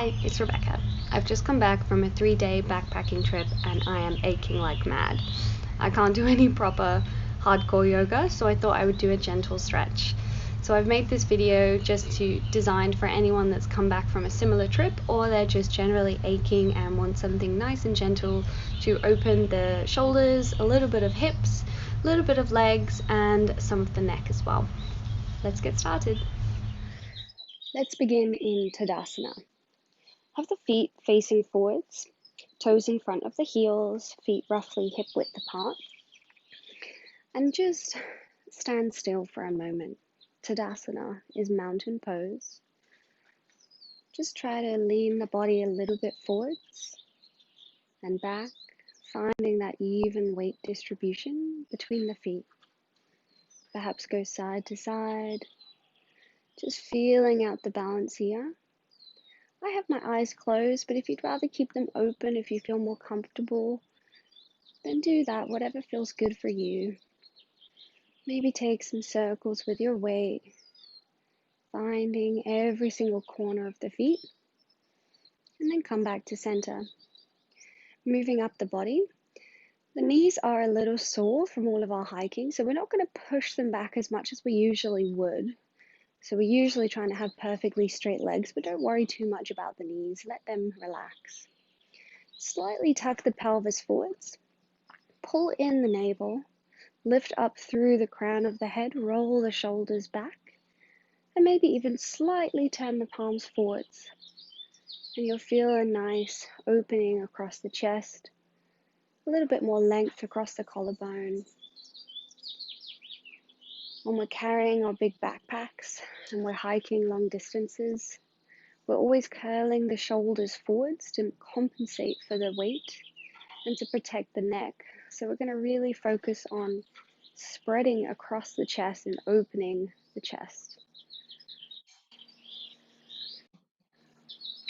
Hi, it's Rebekah. I've just come back from a 3-day backpacking trip and I am aching like mad. I can't do any proper hardcore yoga, so I thought I would do a gentle stretch. So I've made this video designed for anyone that's come back from a similar trip, or they're just generally aching and want something nice and gentle to open the shoulders, a little bit of hips, a little bit of legs, and some of the neck as well. Let's get started. Let's begin in Tadasana. Have the feet facing forwards, toes in front of the heels, feet roughly hip width apart, and just stand still for a moment. Tadasana is mountain pose. Just try to lean the body a little bit forwards and back, finding that even weight distribution between the feet. Perhaps go side to side, just feeling out the balance here. I have my eyes closed, but if you'd rather keep them open, if you feel more comfortable, then do that, whatever feels good for you. Maybe take some circles with your weight, finding every single corner of the feet, and then come back to center. Moving up the body. The knees are a little sore from all of our hiking, so we're not going to push them back as much as we usually would. So we're usually trying to have perfectly straight legs, but don't worry too much about the knees. Let them relax. Slightly tuck the pelvis forwards. Pull in the navel. Lift up through the crown of the head. Roll the shoulders back. And maybe even slightly turn the palms forwards. And you'll feel a nice opening across the chest. A little bit more length across the collarbone. When we're carrying our big backpacks and we're hiking long distances, we're always curling the shoulders forwards to compensate for the weight and to protect the neck. So we're going to really focus on spreading across the chest and opening the chest.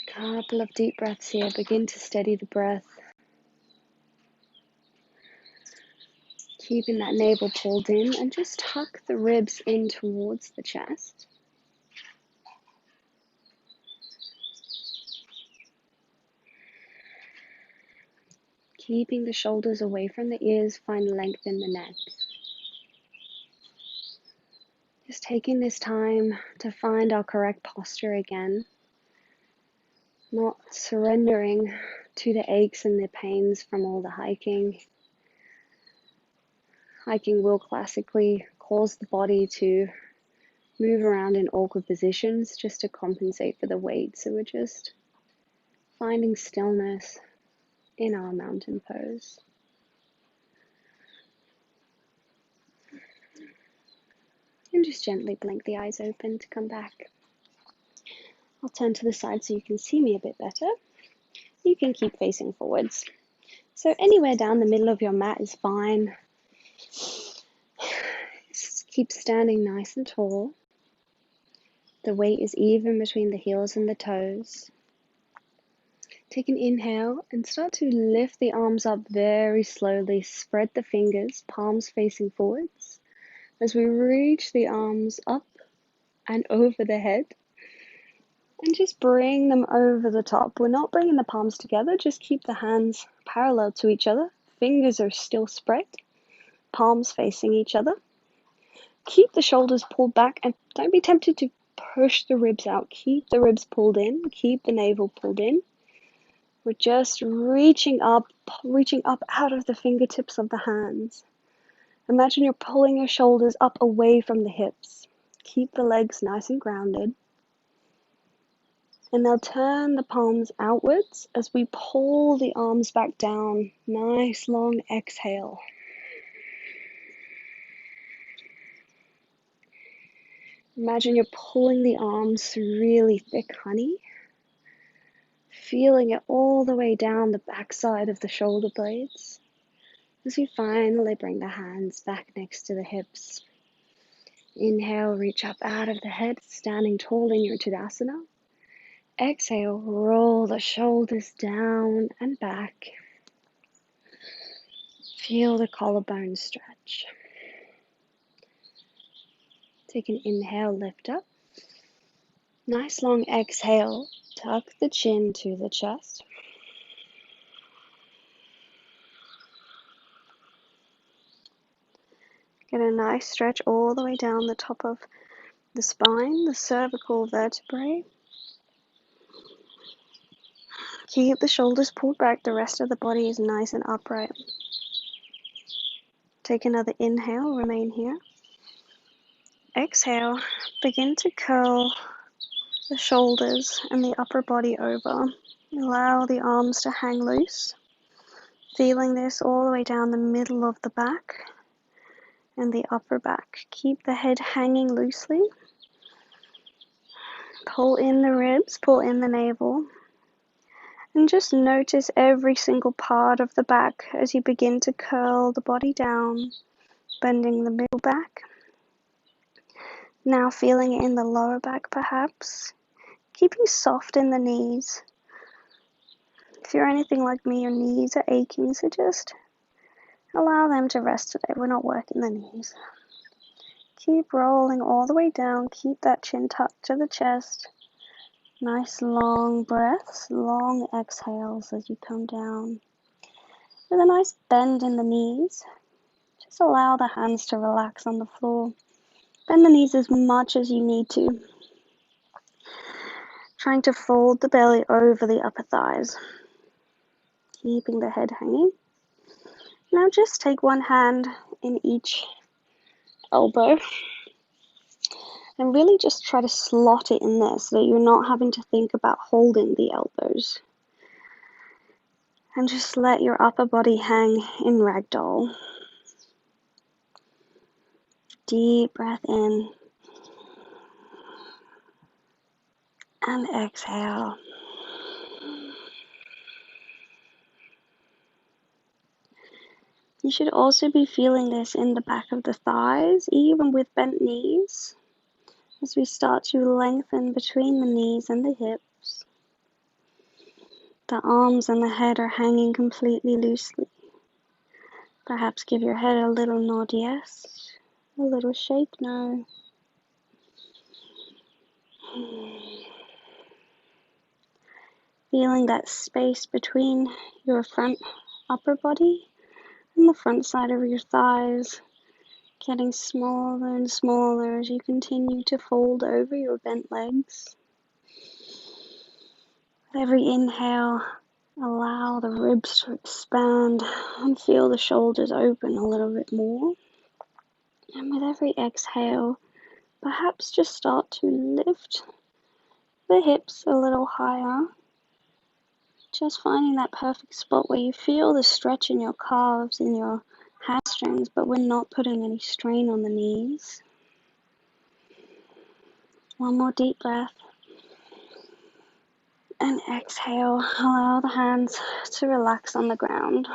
Couple of deep breaths here. Begin to steady the breath. Keeping that navel pulled in, and just tuck the ribs in towards the chest. Keeping the shoulders away from the ears, find length in the neck. Just taking this time to find our correct posture again. Not surrendering to the aches and the pains from all the hiking. Hiking will classically cause the body to move around in awkward positions just to compensate for the weight. So we're just finding stillness in our mountain pose. And just gently blink the eyes open to come back. I'll turn to the side so you can see me a bit better. You can keep facing forwards. So anywhere down the middle of your mat is fine. Just keep standing nice and tall. The weight is even between the heels and the toes. Take an inhale and start to lift the arms up very slowly. Spread the fingers, palms facing forwards. As we reach the arms up and over the head. And just bring them over the top. We're not bringing the palms together, just keep the hands parallel to each other. Fingers are still spread, palms facing each other. Keep the shoulders pulled back and don't be tempted to push the ribs out. Keep the ribs pulled in, keep the navel pulled in. We're just reaching up out of the fingertips of the hands. Imagine you're pulling your shoulders up away from the hips. Keep the legs nice and grounded. And now turn the palms outwards as we pull the arms back down. Nice long exhale. Imagine you're pulling the arms through really thick honey. Feeling it all the way down the backside of the shoulder blades. As we finally bring the hands back next to the hips. Inhale, reach up out of the head, standing tall in your Tadasana. Exhale, roll the shoulders down and back. Feel the collarbone stretch. Take an inhale, lift up. Nice long exhale, Tuck the chin to the chest. Get a nice stretch all the way down the top of the spine, the cervical vertebrae. Keep the shoulders pulled back. The rest of the body is nice and upright. Take another inhale. Remain here. Exhale. Begin to curl the shoulders and the upper body over. Allow the arms to hang loose. Feeling this all the way down the middle of the back and the upper back. Keep the head hanging loosely. Pull in the ribs, pull in the navel. And just notice every single part of the back as you begin to curl the body down, bending the middle back. Now feeling it in the lower back perhaps. Keeping soft in the knees. If you're anything like me, your knees are aching, so just allow them to rest today. We're not working the knees. Keep rolling all the way down. Keep that chin tucked to the chest. Nice long breaths, long exhales as you come down. With a nice bend in the knees. Just allow the hands to relax on the floor. Bend the knees as much as you need to. Trying to fold the belly over the upper thighs. Keeping the head hanging. Now just take one hand in each elbow and really just try to slot it in there so that you're not having to think about holding the elbows. And just let your upper body hang in Ragdoll. Deep breath in and exhale. You should also be feeling this in the back of the thighs, even with bent knees, as we start to lengthen between the knees and the hips. The arms and the head are hanging completely loosely. Perhaps give your head a little nod yes, a little shake no. Feeling that space between your front upper body and the front side of your thighs getting smaller and smaller as you continue to fold over your bent legs. With every inhale, allow the ribs to expand and feel the shoulders open a little bit more. And with every exhale, perhaps just start to lift the hips a little higher. Just finding that perfect spot where you feel the stretch in your calves and your hamstrings, but we're not putting any strain on the knees. One more deep breath. And exhale, allow the hands to relax on the ground.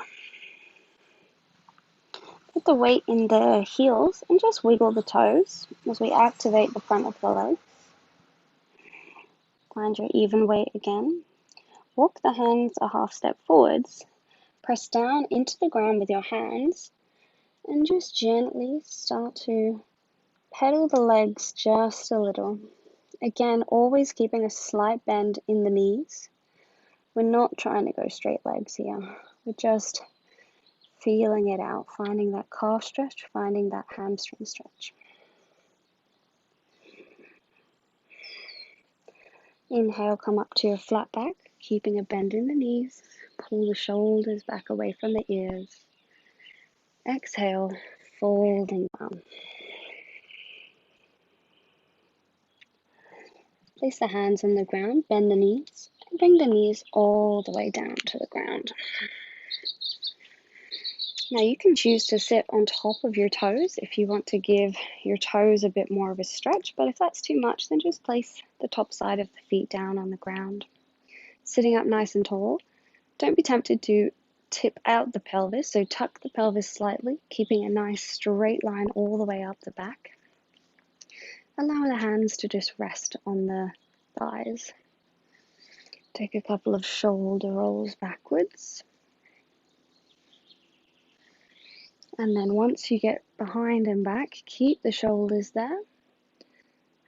Put the weight in the heels and just wiggle the toes as we activate the front of the leg. Find your even weight again. Walk the hands a half step forwards. Press down into the ground with your hands and just gently start to pedal the legs just a little. Again, always keeping a slight bend in the knees. We're not trying to go straight legs here. We're just feeling it out, finding that calf stretch, finding that hamstring stretch. Inhale, come up to your flat back, keeping a bend in the knees. Pull the shoulders back away from the ears. Exhale, folding down. Place the hands on the ground, bend the knees, and bring the knees all the way down to the ground. Now you can choose to sit on top of your toes if you want to give your toes a bit more of a stretch, but if that's too much, then just place the top side of the feet down on the ground. Sitting up nice and tall, don't be tempted to tip out the pelvis, so tuck the pelvis slightly, keeping a nice straight line all the way up the back. Allow the hands to just rest on the thighs. Take a couple of shoulder rolls backwards. And then once you get behind and back, keep the shoulders there.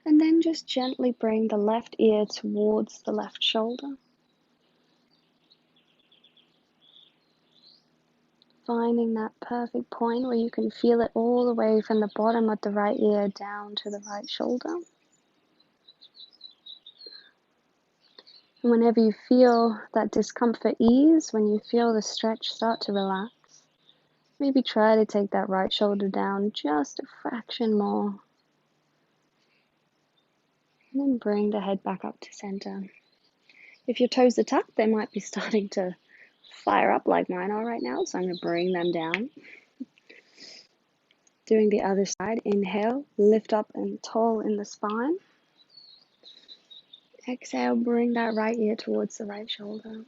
And then just gently bring the left ear towards the left shoulder. Finding that perfect point where you can feel it all the way from the bottom of the right ear down to the right shoulder. And whenever you feel that discomfort ease, when you feel the stretch start to relax, maybe try to take that right shoulder down just a fraction more. And then bring the head back up to center. If your toes are tucked, they might be starting to fire up like mine are right now, so I'm going to bring them down. Doing the other side, inhale, lift up and tall in the spine. Exhale, bring that right ear towards the right shoulder.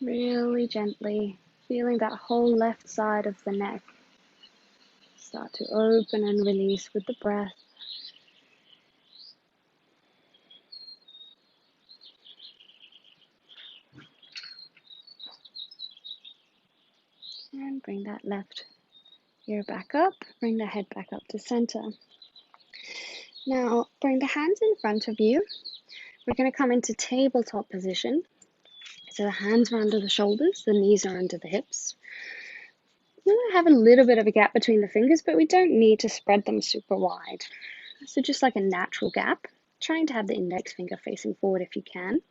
Really gently, feeling that whole left side of the neck start to open and release with the breath. And bring that left ear back up, bring the head back up to center. Now, bring the hands in front of you. We're going to come into tabletop position. So the hands are under the shoulders, the knees are under the hips. We want to have a little bit of a gap between the fingers, but we don't need to spread them super wide. So just like a natural gap, trying to have the index finger facing forward if you can.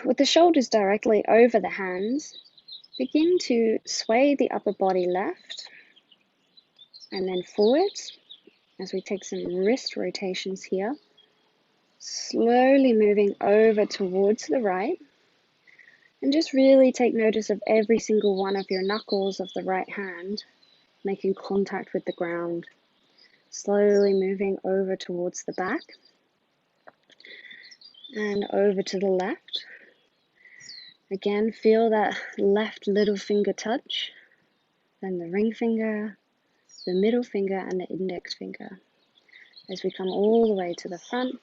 With the shoulders directly over the hands, begin to sway the upper body left and then forwards as we take some wrist rotations here. Slowly moving over towards the right. And just really take notice of every single one of your knuckles of the right hand making contact with the ground. Slowly moving over towards the back and over to the left. Again, feel that left little finger touch, then the ring finger, the middle finger and the index finger as we come all the way to the front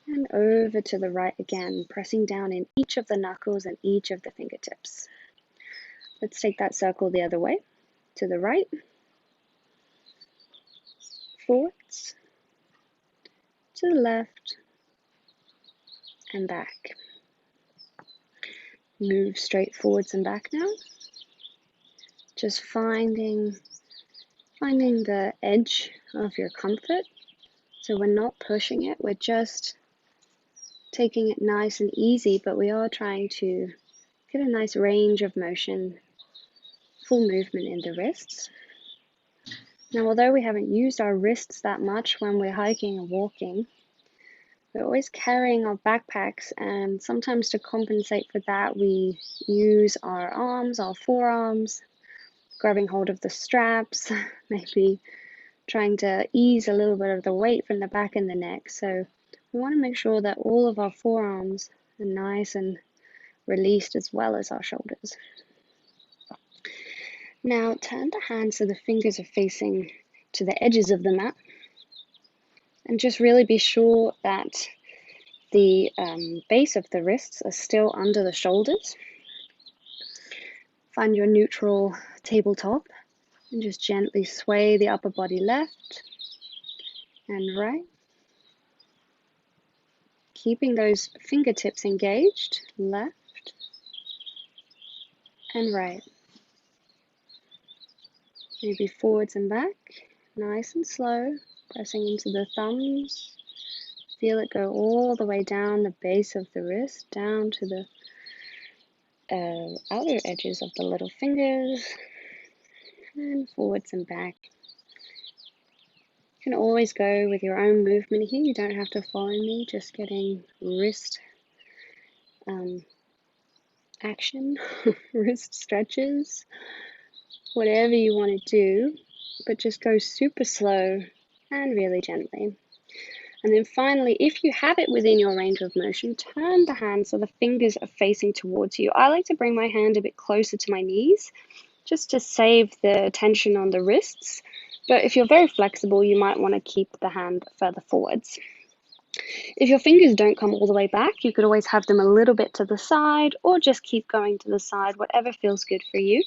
and over to the right again, pressing down in each of the knuckles and each of the fingertips. Let's take that circle the other way, to the right, forwards, to the left, and back. Move straight forwards and back now. Just finding the edge of your comfort. So we're not pushing it, we're just taking it nice and easy, but we are trying to get a nice range of motion, full movement in the wrists. Now, although we haven't used our wrists that much when we're hiking or walking, we're always carrying our backpacks, and sometimes to compensate for that, we use our arms, our forearms, grabbing hold of the straps, maybe trying to ease a little bit of the weight from the back and the neck. So we want to make sure that all of our forearms are nice and released as well as our shoulders. Now turn the hands so the fingers are facing to the edges of the mat. And just really be sure that the base of the wrists are still under the shoulders. Find your neutral tabletop and just gently sway the upper body left and right. Keeping those fingertips engaged, left and right. Maybe forwards and back, nice and slow, pressing into the thumbs. Feel it go all the way down the base of the wrist, down to the outer edges of the little fingers, and forwards and back. You can always go with your own movement here. You don't have to follow me, just getting wrist action, wrist stretches, whatever you want to do, but just go super slow and really gently. And then finally, if you have it within your range of motion, turn the hand so the fingers are facing towards you. I like to bring my hand a bit closer to my knees, just to save the tension on the wrists. But if you're very flexible, you might want to keep the hand further forwards. If your fingers don't come all the way back, you could always have them a little bit to the side or just keep going to the side, whatever feels good for you.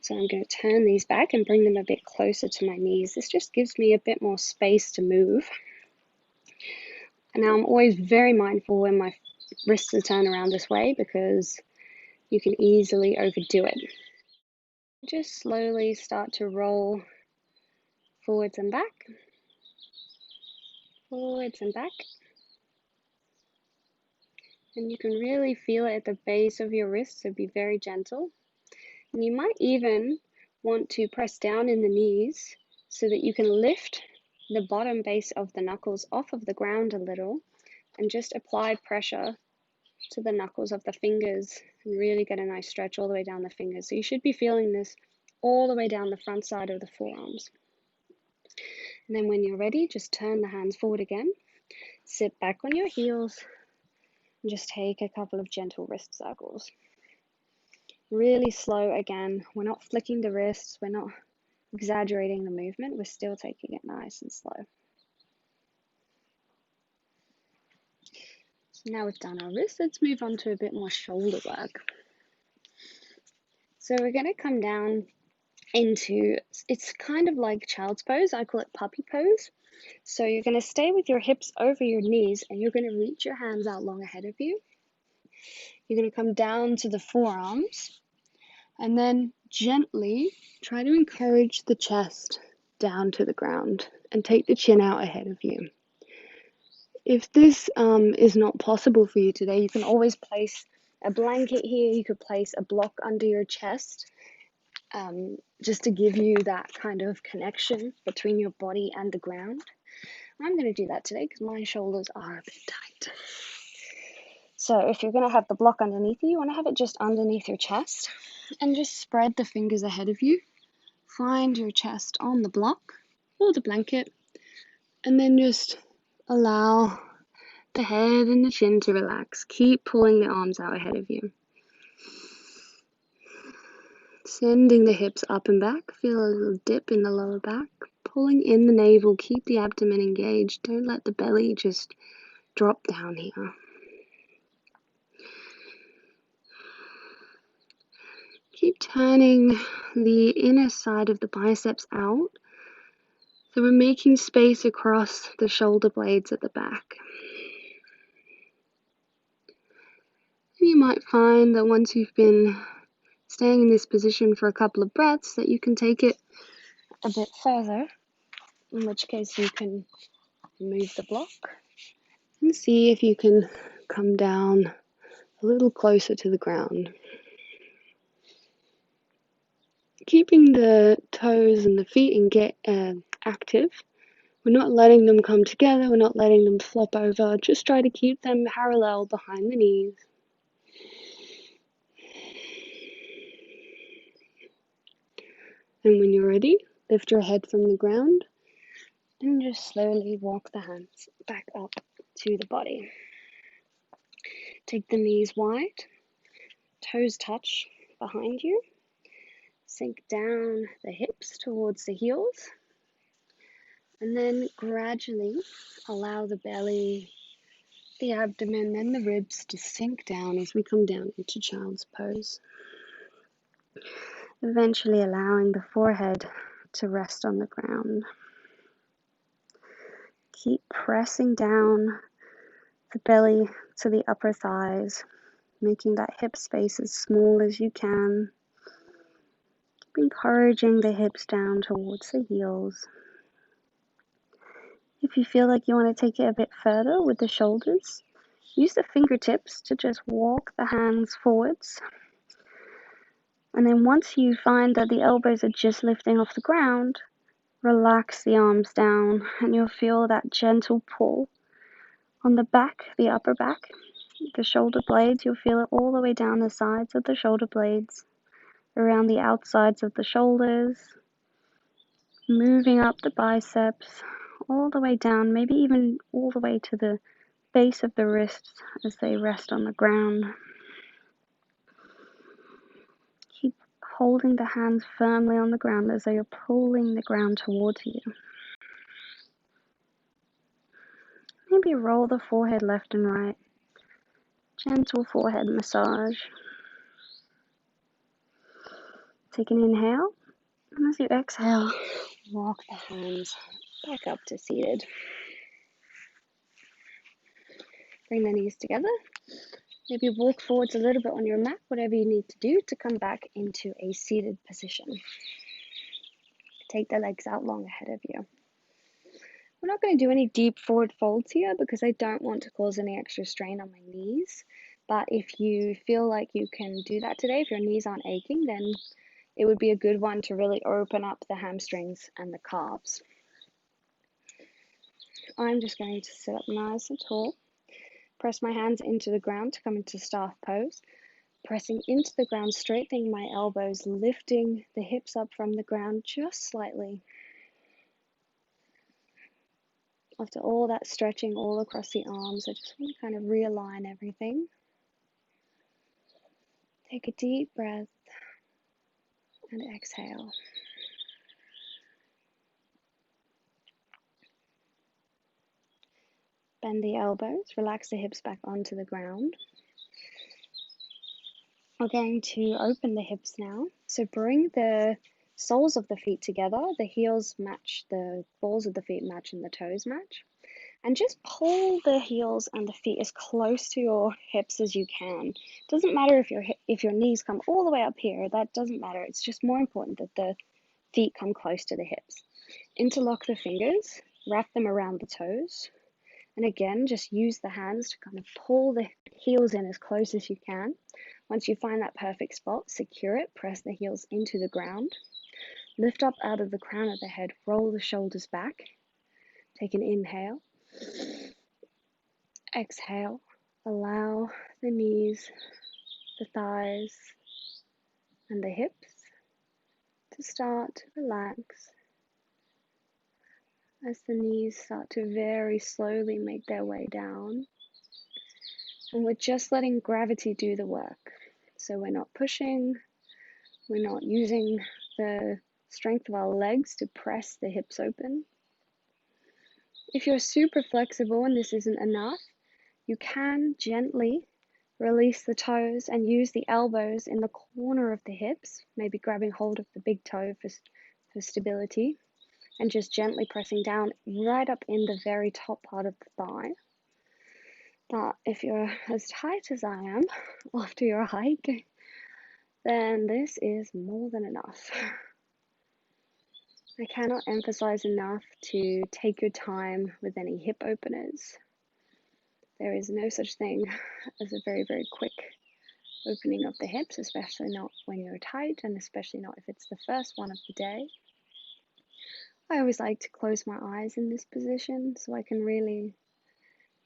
So I'm going to turn these back and bring them a bit closer to my knees. This just gives me a bit more space to move. And now I'm always very mindful when my wrists are turned around this way because you can easily overdo it. Just slowly start to roll forwards and back, forwards and back. And you can really feel it at the base of your wrists, so be very gentle. And you might even want to press down in the knees so that you can lift the bottom base of the knuckles off of the ground a little and just apply pressure to the knuckles of the fingers and really get a nice stretch all the way down the fingers. So you should be feeling this all the way down the front side of the forearms. And then when you're ready, just turn the hands forward again, sit back on your heels, and just take a couple of gentle wrist circles. Really slow again. We're not flicking the wrists, we're not exaggerating the movement, we're still taking it nice and slow. So now we've done our wrists, let's move on to a bit more shoulder work. So we're going to come down into, it's kind of like child's pose, I call it puppy pose. So you're going to stay with your hips over your knees and you're going to reach your hands out long ahead of you. You're going to come down to the forearms and then gently try to encourage the chest down to the ground and take the chin out ahead of you. If this is not possible for you today, you can always place a blanket here, you could place a block under your chest, just to give you that kind of connection between your body and the ground. I'm going to do that today because my shoulders are a bit tight. So if you're going to have the block underneath you want to have it just underneath your chest and just spread the fingers ahead of you. Find your chest on the block or the blanket and then just allow the head and the chin to relax. Keep pulling the arms out ahead of you. Sending the hips up and back. Feel a little dip in the lower back. Pulling in the navel. Keep the abdomen engaged. Don't let the belly just drop down here. Keep turning the inner side of the biceps out. So we're making space across the shoulder blades at the back. And you might find that once you've been staying in this position for a couple of breaths that you can take it a bit further, in which case you can remove the block and see if you can come down a little closer to the ground. Keeping the toes and the feet active. We're not letting them come together, we're not letting them flop over, just try to keep them parallel behind the knees. And when you're ready, lift your head from the ground and just slowly walk the hands back up to the body. Take the knees wide, toes touch behind you, sink down the hips towards the heels, and then gradually allow the belly, the abdomen, and the ribs to sink down as we come down into child's pose. Eventually allowing the forehead to rest on the ground. Keep pressing down the belly to the upper thighs, making that hip space as small as you can. Keep encouraging the hips down towards the heels. If you feel like you want to take it a bit further with the shoulders, use the fingertips to just walk the hands forwards. And then once you find that the elbows are just lifting off the ground, relax the arms down and you'll feel that gentle pull on the back, the upper back, the shoulder blades. You'll feel it all the way down the sides of the shoulder blades, around the outsides of the shoulders, moving up the biceps, all the way down, maybe even all the way to the base of the wrists as they rest on the ground. Keep holding the hands firmly on the ground as they are pulling the ground towards you. Maybe roll the forehead left and right. Gentle forehead massage. Take an inhale, and as you exhale, walk the hands back up to seated. Bring the knees together. Maybe walk forwards a little bit on your mat, whatever you need to do to come back into a seated position. Take the legs out long ahead of you. We're not going to do any deep forward folds here because I don't want to cause any extra strain on my knees. But if you feel like you can do that today, if your knees aren't aching, then it would be a good one to really open up the hamstrings and the calves. I'm just going to sit up nice and tall. Press my hands into the ground to come into staff pose. Pressing into the ground, straightening my elbows, lifting the hips up from the ground just slightly. After all that stretching all across the arms, I just want to kind of realign everything. Take a deep breath and exhale. Bend the elbows, relax the hips back onto the ground. We're going to open the hips now. So bring the soles of the feet together. The heels match, the balls of the feet match, and the toes match. And just pull the heels and the feet as close to your hips as you can. Doesn't matter if your knees come all the way up here. That doesn't matter. It's just more important that the feet come close to the hips. Interlock the fingers, wrap them around the toes. And again, just use the hands to kind of pull the heels in as close as you can. Once you find that perfect spot, secure it, press the heels into the ground. Lift up out of the crown of the head, roll the shoulders back. Take an inhale. Exhale. Allow the knees, the thighs, and the hips to start to relax as the knees start to very slowly make their way down. And we're just letting gravity do the work. So we're not pushing, we're not using the strength of our legs to press the hips open. If you're super flexible and this isn't enough, you can gently release the toes and use the elbows in the corner of the hips, maybe grabbing hold of the big toe for stability, and just gently pressing down right up in the very top part of the thigh. But if you're as tight as I am after your hike, then this is more than enough. I cannot emphasize enough to take your time with any hip openers. There is no such thing as a very, very quick opening of the hips, especially not when you're tight, and especially not if it's the first one of the day. I always like to close my eyes in this position so I can really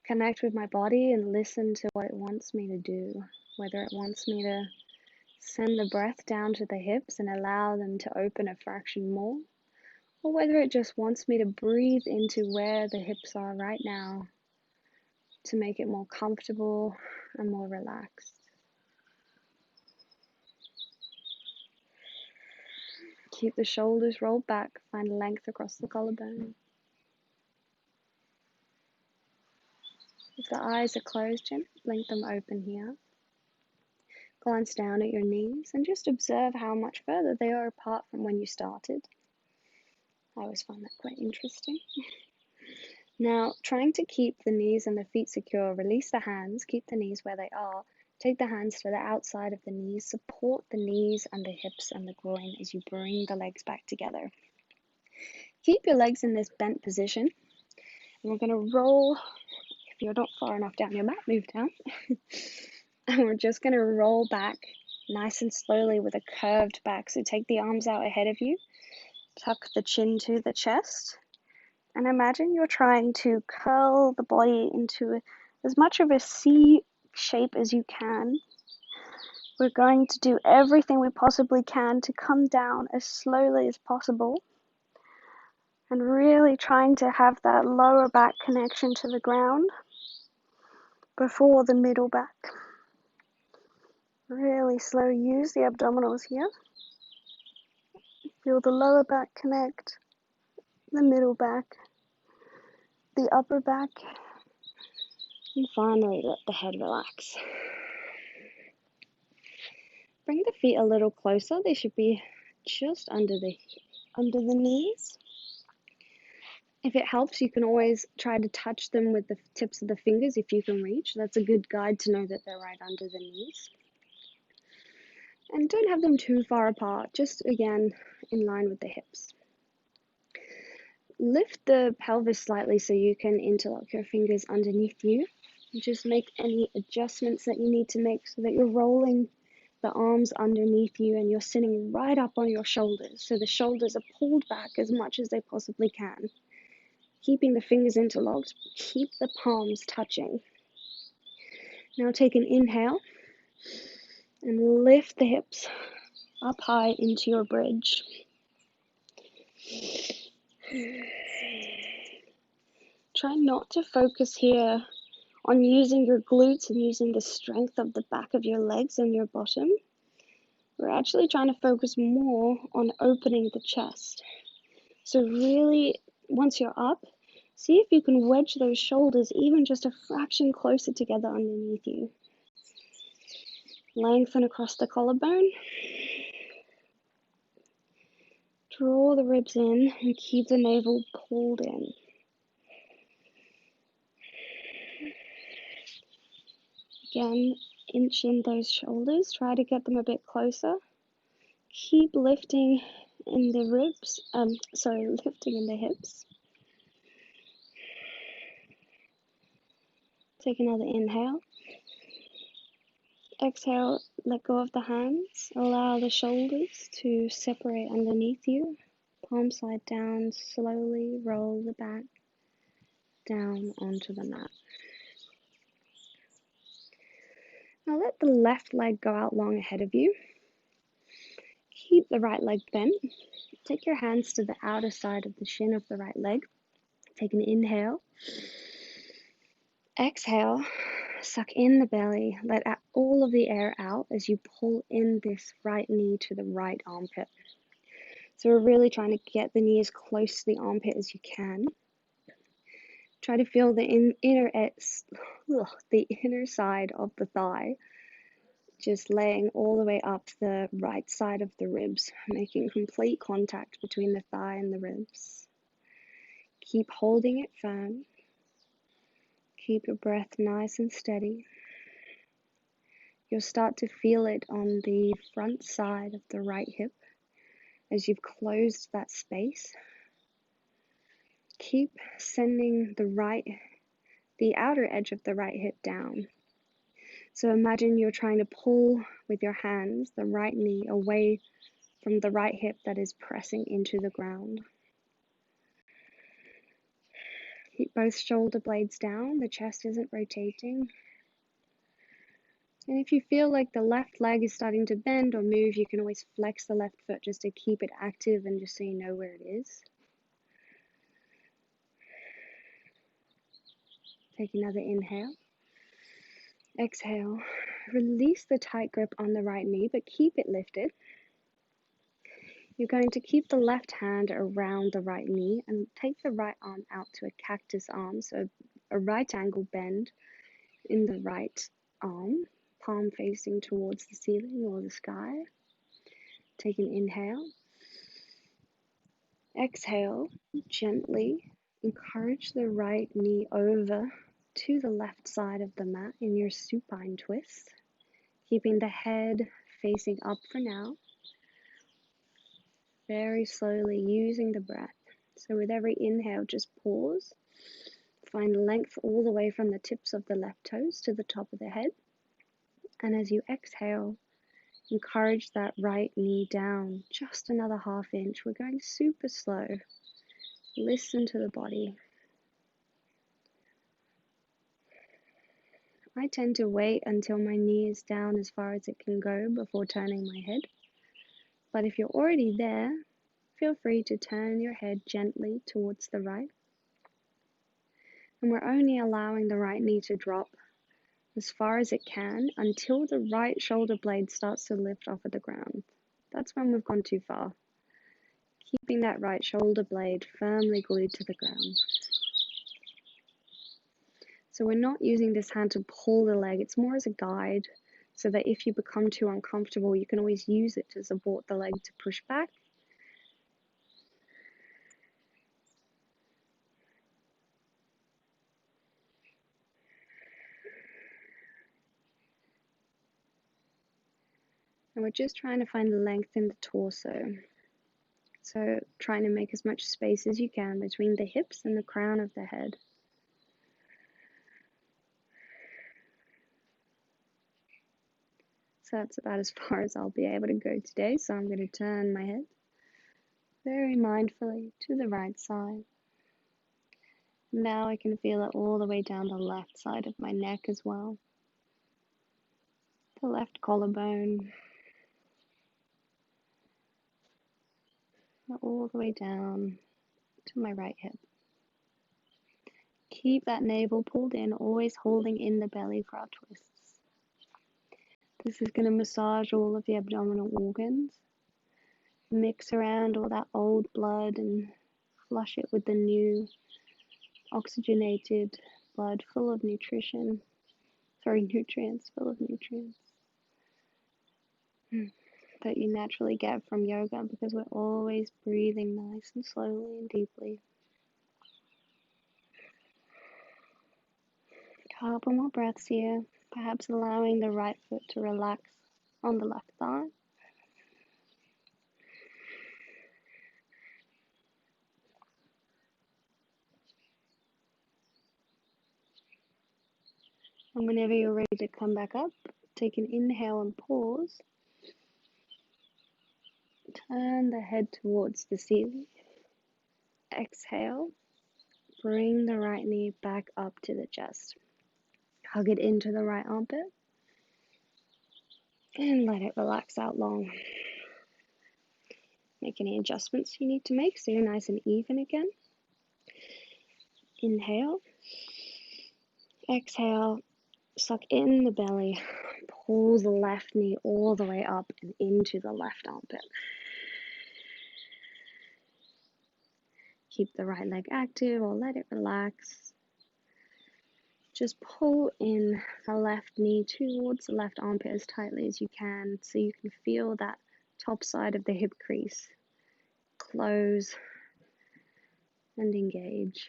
connect with my body and listen to what it wants me to do, whether it wants me to send the breath down to the hips and allow them to open a fraction more, or whether it just wants me to breathe into where the hips are right now to make it more comfortable and more relaxed. Keep the shoulders rolled back, find length across the collarbone. If the eyes are closed, gently blink them open here. Glance down at your knees and just observe how much further they are apart from when you started. I always find that quite interesting. Now, trying to keep the knees and the feet secure, release the hands, keep the knees where they are. Take the hands to the outside of the knees, support the knees and the hips and the groin as you bring the legs back together. Keep your legs in this bent position. And we're going to roll. If you're not far enough down your mat, move down. And we're just going to roll back nice and slowly with a curved back. So take the arms out ahead of you. Tuck the chin to the chest. And imagine you're trying to curl the body into as much of a C shape as you can. We're going to do everything we possibly can to come down as slowly as possible. And really trying to have that lower back connection to the ground before the middle back. Really slow, use the abdominals here. Feel the lower back connect, the middle back, the upper back, And finally, let the head relax. Bring the feet a little closer. They should be just under the knees. If it helps, you can always try to touch them with the tips of the fingers if you can reach. That's a good guide to know that they're right under the knees. And don't have them too far apart, just again in line with the hips. Lift the pelvis slightly so you can interlock your fingers underneath you. Just make any adjustments that you need to make so that you're rolling the arms underneath you and you're sitting right up on your shoulders. So the shoulders are pulled back as much as they possibly can. Keeping the fingers interlocked, keep the palms touching. Now take an inhale and lift the hips up high into your bridge. Try not to focus here on using your glutes and using the strength of the back of your legs and your bottom. We're actually trying to focus more on opening the chest. So really, once you're up, see if you can wedge those shoulders even just a fraction closer together underneath you. Lengthen across the collarbone. Draw the ribs in and keep the navel pulled in. Again, inch in those shoulders. Try to get them a bit closer. Keep lifting in the ribs. Lifting in the hips. Take another inhale. Exhale, let go of the hands. Allow the shoulders to separate underneath you. Palm side down, slowly roll the back down onto the mat. Now let the left leg go out long ahead of you. Keep the right leg bent. Take your hands to the outer side of the shin of the right leg. Take an inhale. Exhale, suck in the belly. Let all of the air out as you pull in this right knee to the right armpit. So we're really trying to get the knee as close to the armpit as you can. Try to feel the inner side of the thigh, just laying all the way up the right side of the ribs, making complete contact between the thigh and the ribs. Keep holding it firm. Keep your breath nice and steady. You'll start to feel it on the front side of the right hip as you've closed that space. Keep sending the outer edge of the right hip down. So imagine you're trying to pull with your hands the right knee away from the right hip that is pressing into the ground. Keep both shoulder blades down, the chest isn't rotating. And if you feel like the left leg is starting to bend or move, you can always flex the left foot just to keep it active and just so you know where it is. Take another inhale. Exhale. Release the tight grip on the right knee, but keep it lifted. You're going to keep the left hand around the right knee and take the right arm out to a cactus arm, so a right angle bend in the right arm, palm facing towards the ceiling or the sky. Take an inhale. Exhale, gently encourage the right knee over to the left side of the mat in your supine twist, keeping the head facing up for now. Very slowly using the breath. So with every inhale, just pause. Find length all the way from the tips of the left toes to the top of the head. And as you exhale, encourage that right knee down just another half inch. We're going super slow. Listen to the body. I tend to wait until my knee is down as far as it can go before turning my head. But if you're already there, feel free to turn your head gently towards the right. And we're only allowing the right knee to drop as far as it can until the right shoulder blade starts to lift off of the ground. That's when we've gone too far. Keeping that right shoulder blade firmly glued to the ground. So we're not using this hand to pull the leg, it's more as a guide, so that if you become too uncomfortable, you can always use it to support the leg to push back. And we're just trying to find length in the torso. So trying to make as much space as you can between the hips and the crown of the head. So that's about as far as I'll be able to go today. So I'm going to turn my head very mindfully to the right side. Now I can feel it all the way down the left side of my neck as well. The left collarbone. All the way down to my right hip. Keep that navel pulled in, always holding in the belly for our twists. This is going to massage all of the abdominal organs. Mix around all that old blood and flush it with the new oxygenated blood full of nutrients, full of nutrients that you naturally get from yoga, because we're always breathing nice and slowly and deeply. A couple more breaths here, perhaps allowing the right foot to relax on the left thigh. And whenever you're ready to come back up, take an inhale and pause. Turn the head towards the ceiling. Exhale. Bring the right knee back up to the chest. Hug it into the right armpit. And let it relax out long. Make any adjustments you need to make so you're nice and even again. Inhale. Exhale. Suck in the belly. Pull the left knee all the way up and into the left armpit. Keep the right leg active or let it relax. Just pull in the left knee towards the left armpit as tightly as you can, so you can feel that top side of the hip crease close and engage.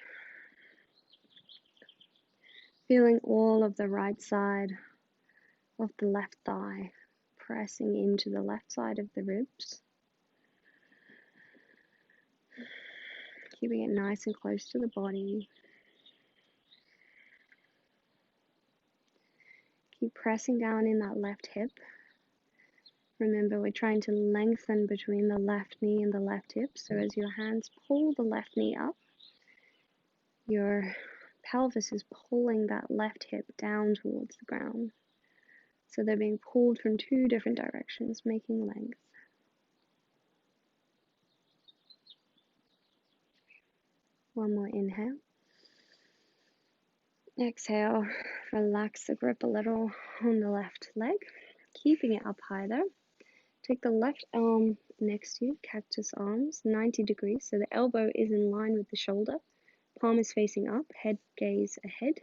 Feeling all of the right side of the left thigh pressing into the left side of the ribs. Keeping it nice and close to the body. Keep pressing down in that left hip. Remember, we're trying to lengthen between the left knee and the left hip. So as your hands pull the left knee up, your pelvis is pulling that left hip down towards the ground. So they're being pulled from two different directions, making length. One more inhale. Exhale, relax the grip a little on the left leg, keeping it up high there. Take the left arm next to you, cactus arms, 90 degrees, so the elbow is in line with the shoulder. Palm is facing up, head gaze ahead.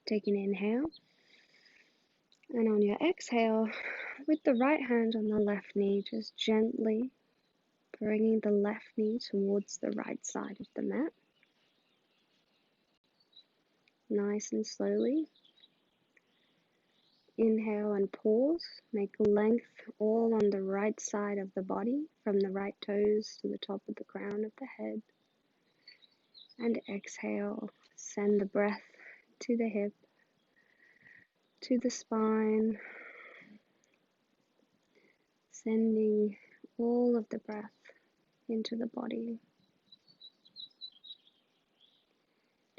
Take an inhale. And on your exhale, with the right hand on the left knee, just gently bringing the left knee towards the right side of the mat. Nice and slowly. Inhale and pause. Make length all on the right side of the body, from the right toes to the top of the crown of the head. And exhale. Send the breath to the hip, to the spine. Sending all of the breath into the body.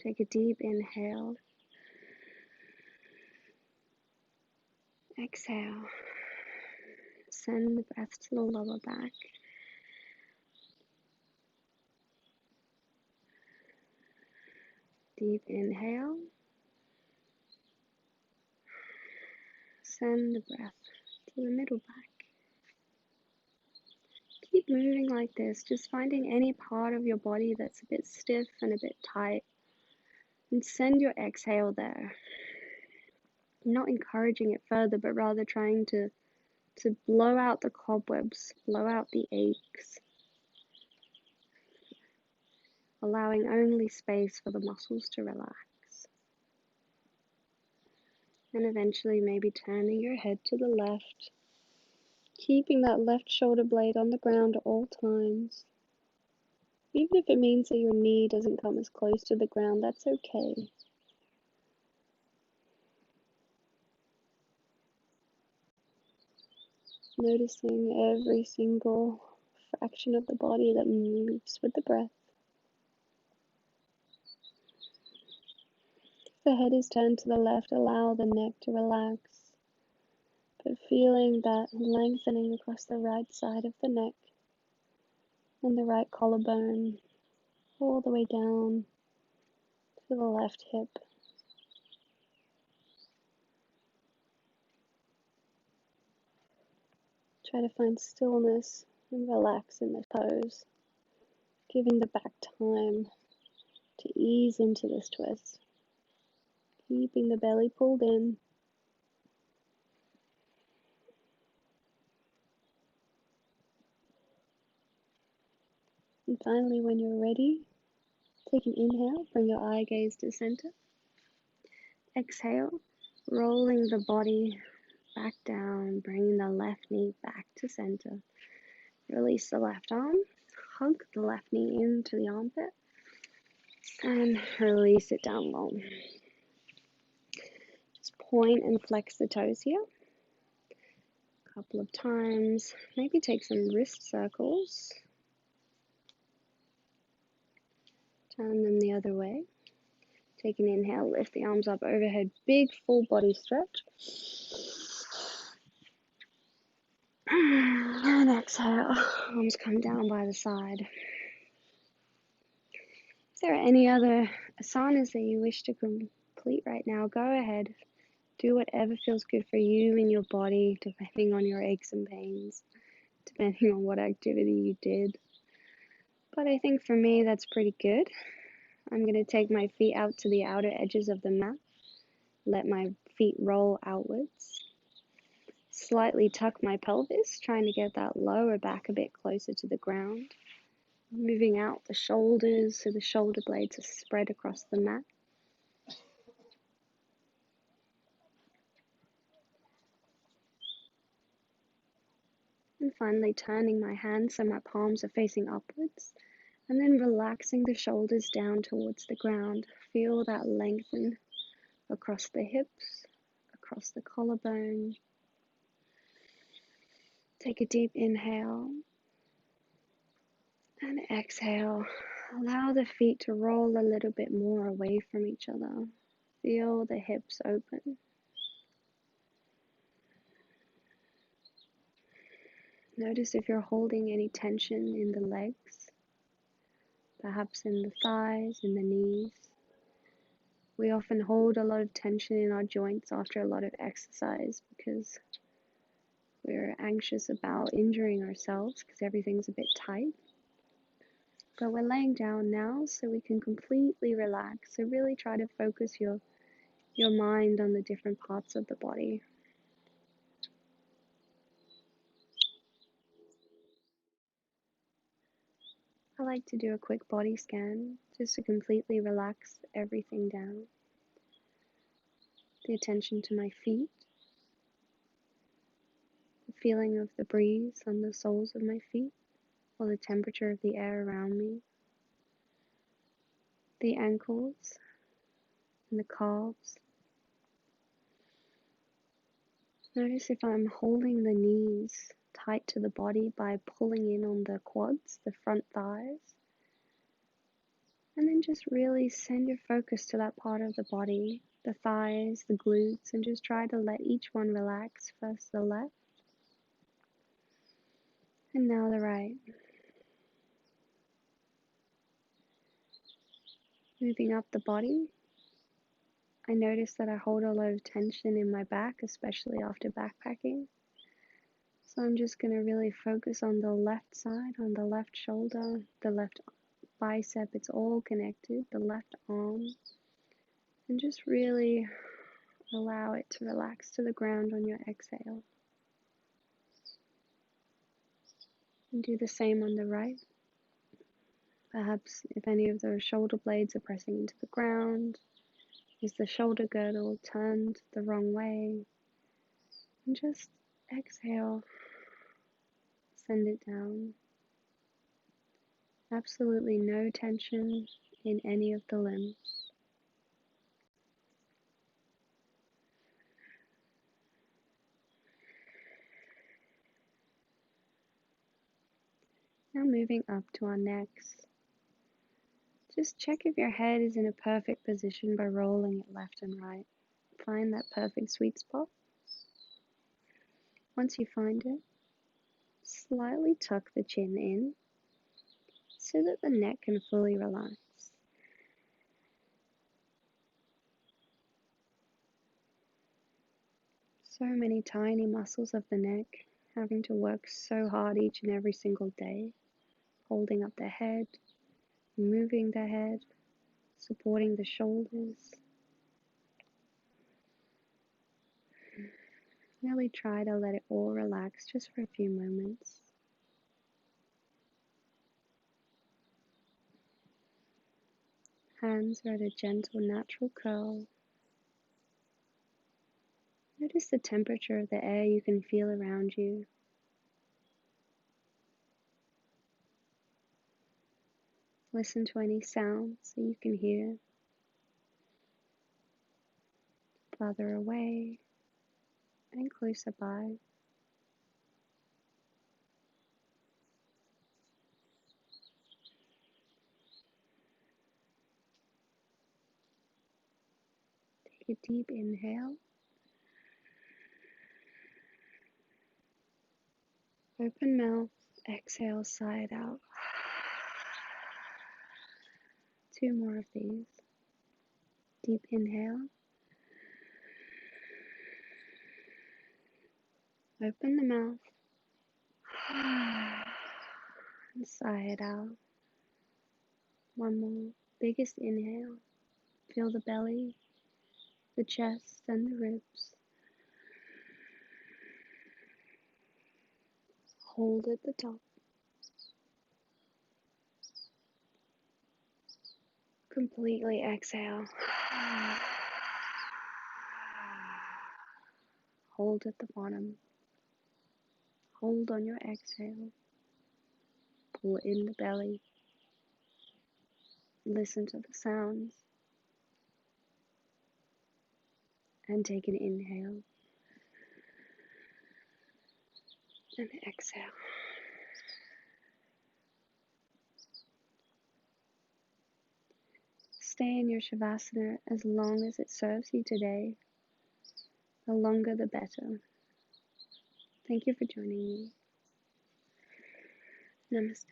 Take a deep inhale. Exhale. Send the breath to the lower back. Deep inhale. Send the breath to the middle back. Keep moving like this, just finding any part of your body that's a bit stiff and a bit tight. And send your exhale there. Not encouraging it further, but rather trying to blow out the cobwebs, blow out the aches, allowing only space for the muscles to relax. And eventually maybe turning your head to the left, keeping that left shoulder blade on the ground at all times. Even if it means that your knee doesn't come as close to the ground, that's okay. Noticing every single fraction of the body that moves with the breath. If the head is turned to the left, allow the neck to relax, but feeling that lengthening across the right side of the neck and the right collarbone, all the way down to the left hip. Try to find stillness and relax in this pose, giving the back time to ease into this twist, keeping the belly pulled in. And finally, when you're ready, take an inhale, bring your eye gaze to center. Exhale, rolling the body back down, bringing the left knee back to center. Release the left arm, hug the left knee into the armpit, and release it down low. Just point and flex the toes here. A couple of times. Maybe take some wrist circles. Turn them the other way. Take an inhale, lift the arms up overhead, big full body stretch. And exhale, arms come down by the side. If there are any other asanas that you wish to complete right now, go ahead. Do whatever feels good for you and your body, depending on your aches and pains, depending on what activity you did. But I think for me, that's pretty good. I'm going to take my feet out to the outer edges of the mat. Let my feet roll outwards. Slightly tuck my pelvis, trying to get that lower back a bit closer to the ground. Moving out the shoulders so the shoulder blades are spread across the mat. And finally turning my hands so my palms are facing upwards. And then relaxing the shoulders down towards the ground. Feel that lengthen across the hips, across the collarbone. Take a deep inhale. And exhale. Allow the feet to roll a little bit more away from each other. Feel the hips open. Notice if you're holding any tension in the legs, perhaps in the thighs, in the knees. We often hold a lot of tension in our joints after a lot of exercise because we're anxious about injuring ourselves because everything's a bit tight. But we're laying down now so we can completely relax. So really try to focus your mind on the different parts of the body. I like to do a quick body scan just to completely relax everything down. The attention to my feet, the feeling of the breeze on the soles of my feet, or the temperature of the air around me, the ankles and the calves. Notice if I'm holding the knees tight to the body by pulling in on the quads, the front thighs. And then just really send your focus to that part of the body, the thighs, the glutes, and just try to let each one relax. First the left, and now the right. Moving up the body, I notice that I hold a lot of tension in my back, especially after backpacking. So I'm just going to really focus on the left side, on the left shoulder, the left bicep, it's all connected, the left arm, And just really allow it to relax to the ground on your exhale. And do the same on the right. Perhaps if any of those shoulder blades are pressing into the ground, is the shoulder girdle turned the wrong way? And just exhale, send it down. Absolutely no tension in any of the limbs. Now moving up to our necks. Just check if your head is in a perfect position by rolling it left and right. Find that perfect sweet spot. Once you find it, slightly tuck the chin in so that the neck can fully relax. So many tiny muscles of the neck having to work so hard each and every single day, holding up their head, moving their head, supporting the shoulders. Really try to let it all relax just for a few moments. Hands are at a gentle, natural curl. Notice the temperature of the air you can feel around you. Listen to any sounds that you can hear farther away and closer by. Take a deep inhale. Open mouth, exhale, sigh it out. 2 more of these. Deep inhale. Open the mouth. And sigh it out. 1 more. Biggest inhale. Feel the belly, the chest, and the ribs. Hold at the top. Completely exhale. Hold at the bottom. Hold on your exhale. Pull in the belly. Listen to the sounds. And take an inhale. And exhale. Stay in your Shavasana as long as it serves you today. The longer the better. Thank you for joining me. Namaste.